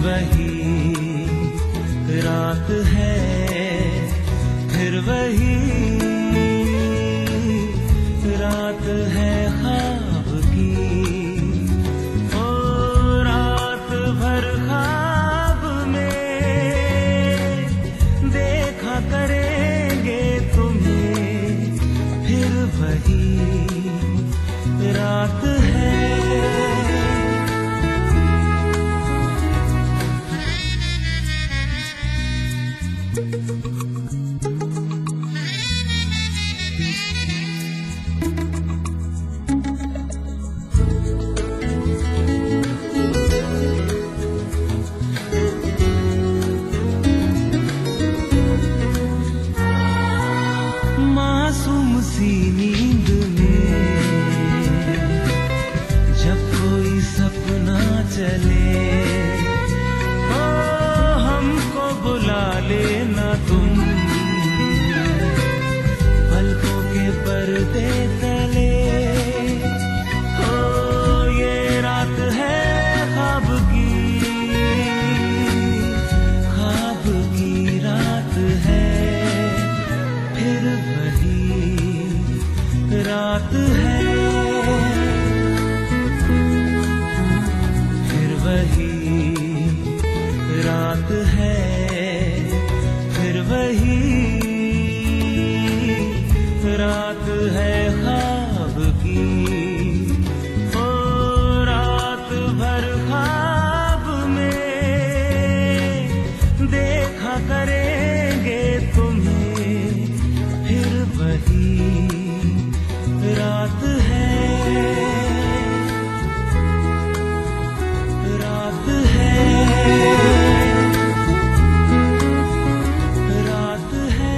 वही रात है, फिर वही रात है ख्वाब की। ओ रात भर ख्वाब में देखा करेंगे तुम्हें, फिर वही रात है। मासूम सी नींद में जब कोई सपना चले, ओ हमको बुला लेना तुम पलकों के पर्दे तले। ओ ये रात है ख्वाब की रात है, फिर वही रात है, फिर वही रात है, फिर वही रात है ख्वाब की। ओ रात भर ख्वाब में देखा करेंगे तुम्हें, फिर वही रात है, रात है, रात है।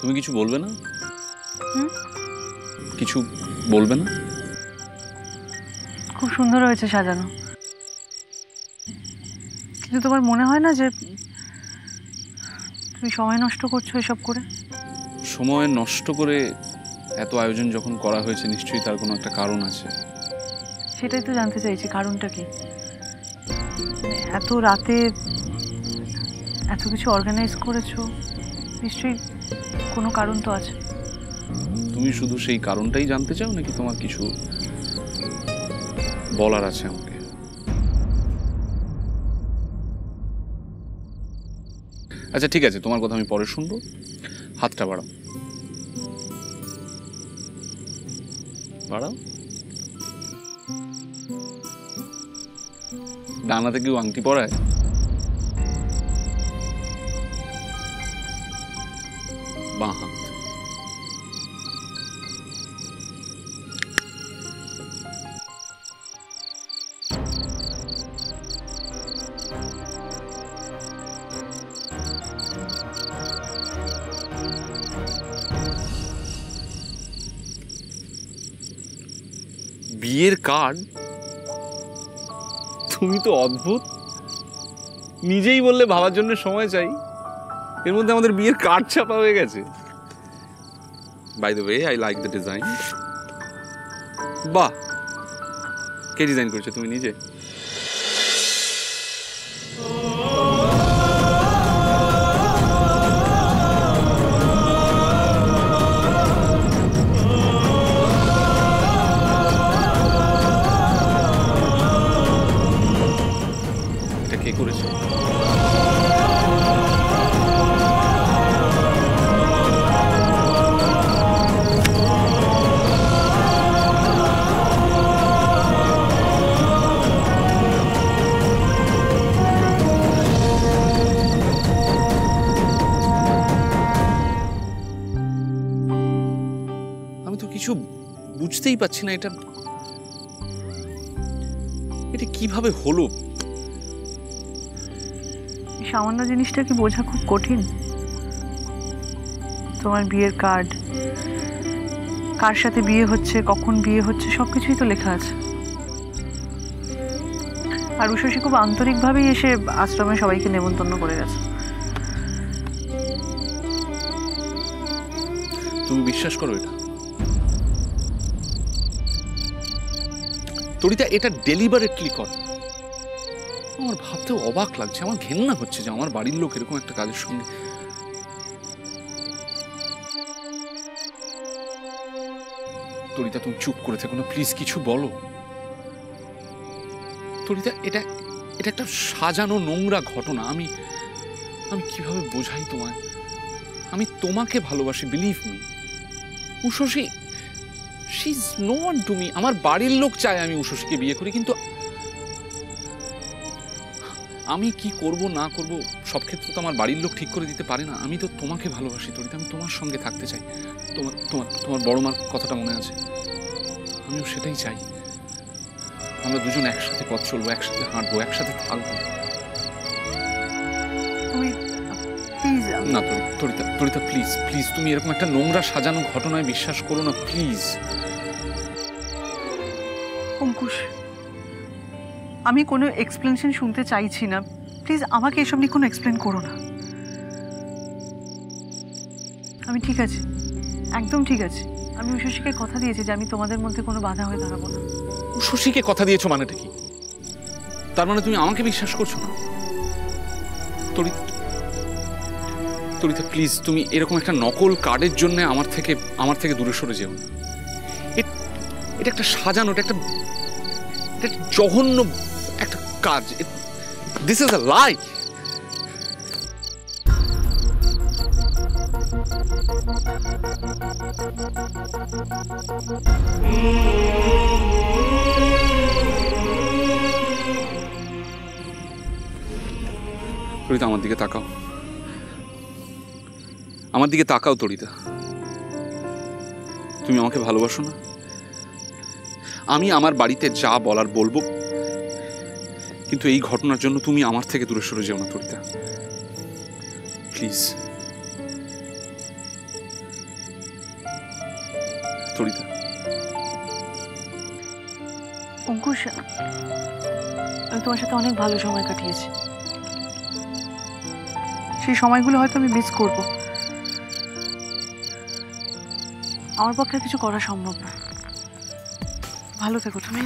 তুমি কিছু বলবে না? কিছু বলবে না? খুব সুন্দর হয়েছে সাজানো, কিন্তু তোমার মনে হয় না যে তুমি সময় নষ্ট করছো এসব করে? সময় নষ্ট করে এত আয়োজন যখন করা হয়েছে, নিশ্চয়ই তার কোনো একটা কারণ আছে। সেটাই তো জানতে চাইছি, কারণটা কি? এত রাতে এত কিছু অর্গানাইজ করেছো, নিশ্চয়ই কোনো কারণ তো আছে। তুমি শুধু সেই কারণটাই জানতে চাও, নাকি তোমার কিছু বলার আছে আমাকে? আচ্ছা ঠিক আছে, তোমার কথা আমি পরে শুনবো। হাতটা বাড়াও, বাড়াও। ডানাতে কেউ আংটি পরায়? বাঁ হাত। বিয়ের কার্ড? তুমি তো অদ্ভুত, নিজেই বললে ভাবার জন্য সময় চাই, এর মধ্যে আমাদের বিয়ের কার্ড ছাপা হয়ে গেছে। By the way, I like the design. বাহ, কে ডিজাইন করেছো? তুমি নিজে? এটা কে করেছে? কিছু বুঝতেই পারছি না, এটা কিভাবে হলো। সামান্য জিনিসটা কি বোঝা খুব কঠিন? তোমার বিয়ের কার্ড, কার সাথে বিয়ে হচ্ছে, কখন বিয়ে হচ্ছে, সবকিছুই তো লেখা আছে। আর উষসী খুব আন্তরিকভাবেই এসে আশ্রমে সবাইকে নেমন্তন্ন করে গেছে। তুমি বিশ্বাস করো এটা? তরিতা, এটা ডেলিবারেটলি কর। আমার ভাবতেও অবাক লাগছে, আমার ঘেন্না হচ্ছে যে আমার বাড়ির লোক এরকম একটা কাজের সঙ্গে। তরিতা, তুমি চুপ করে থেকো না প্লিজ, কিছু বলো। তরিতা, এটা একটা সাজানো নোংরা ঘটনা। আমি কিভাবে বোঝাই তোমায়? আমি তোমাকে ভালোবাসি, believe me. Ushasi, she is no one to me. আমার বাড়ির লোক চায় আমি উষসীকে বিয়ে করি, কিন্তু আমি কি করব না করব সব ক্ষেত্রে তো আমার বাড়ির লোক ঠিক করে দিতে পারে না। আমি তো তোমাকে ভালোবাসি তরিতা, আমি তোমার সঙ্গে থাকতে চাই। তোমার বড় মার কথাটা মনে আছে? আমিও সেটাই চাই। আমরা দুজন একসাথে পথ চলবো, একসাথে হাঁটবো, একসাথে থাকবো। না তরিতা, প্লিজ প্লিজ, তুমি এরকম একটা নোংরা সাজানো ঘটনায় বিশ্বাস করো না প্লিজ। অঙ্কুশ, আমি কোনো এক্সপ্লেনেশন শুনতে চাইছি না, প্লিজ আমাকে এসব নিয়ে কোনো এক্সপ্লেন করো না। আমি ঠিক আছি, একদম ঠিক আছে। আমি উষসীকে কথা দিয়েছি যে আমি তোমাদের মধ্যে কোনো বাধা হয়ে দাঁড়াবো না। উষসীকে কথা দিয়েছো মানেটা কি? তার মানে তুমি আমাকে বিশ্বাস করছো না? তরিতা প্লিজ, তুমি এরকম একটা নকল কার্ডের জন্য আমার থেকে দূরে সরে যেও না। এটা একটা সাজানো, এটা একটা জঘন্য একটা কাজ। দিস ইজ আ লাই। তরিতা, আমার দিকে তাকাও, আমার দিকে তাকাও তরিতা। তুমি আমাকে ভালোবাসো না? আমি আমার বাড়িতে যা বলার বলবো, কিন্তু এই ঘটনার জন্য তুমি আমার থেকে দূরে সরে যেও না তরিতা, প্লিজ। তরিতা। অঙ্কুশ, আমি তোমার সাথে অনেক ভালো সময় কাটিয়েছি। সেই সময়গুলো হয়তো আমি মিস করব। আমার পক্ষে কিছু করা সম্ভব না। ভালো থেকো তুমি।